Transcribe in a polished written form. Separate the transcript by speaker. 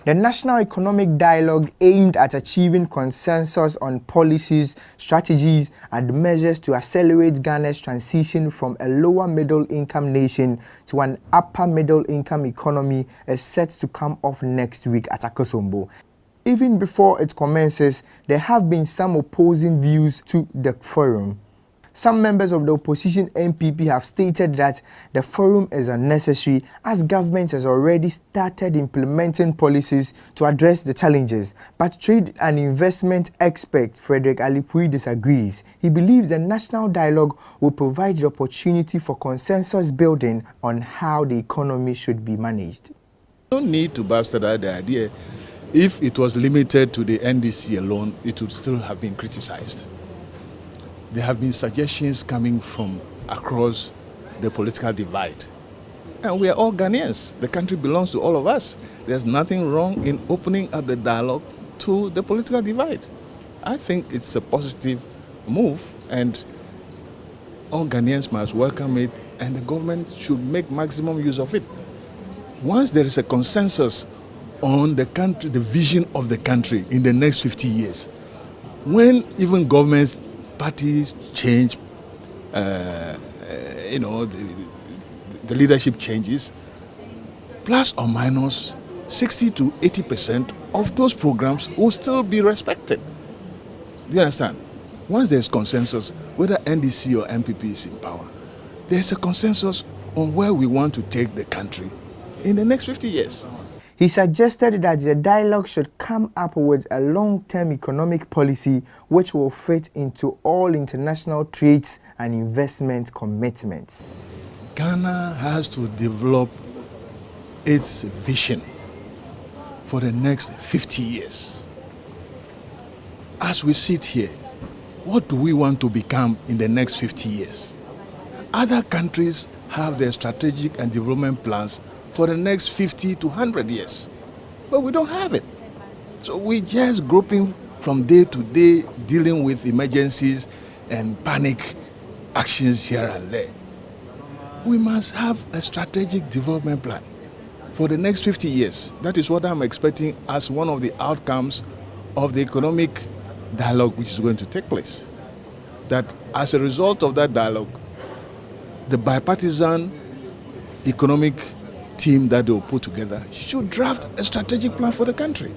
Speaker 1: The National Economic Dialogue aimed at achieving consensus on policies, strategies, and measures to accelerate Ghana's transition from a lower middle-income nation to an upper middle-income economy is set to come off next week at Akosombo. Even before it commences, there have been some opposing views to the forum. Some members of the opposition NPP have stated that the forum is unnecessary as government has already started implementing policies to address the challenges. But trade and investment expert Frederick Alipui disagrees. He believes the national dialogue will provide the opportunity for consensus building on how the economy should be managed.
Speaker 2: No need to bastardize the idea. If it was limited to the NDC alone, it would still have been criticized. There have been suggestions coming from across the political divide. And we are all Ghanaians. The country belongs to all of us. There's nothing wrong in opening up the dialogue to the political divide. I think it's a positive move, and all Ghanaians must welcome it, and the government should make maximum use of it. Once there is a consensus on the country, the vision of the country in the next 50 years, when even governments parties change, the leadership changes, plus or minus 60 to 80% of those programs will still be respected. Do you understand? Once there's consensus, whether NDC or NPP is in power, there's a consensus on where we want to take the country in the next 50 years.
Speaker 1: He suggested that the dialogue should come up with a long-term economic policy which will fit into all international trades and investment commitments.
Speaker 2: Ghana has to develop its vision for the next 50 years. As we sit here, what do we want to become in the next 50 years? Other countries have their strategic and development plans for the next 50 to 100 years. But we don't have it. So we're just groping from day to day, dealing with emergencies and panic actions here and there. We must have a strategic development plan for the next 50 years. That is what I'm expecting as one of the outcomes of the economic dialogue which is going to take place. That as a result of that dialogue, the bipartisan economic team that they will put together should draft a strategic plan for the country.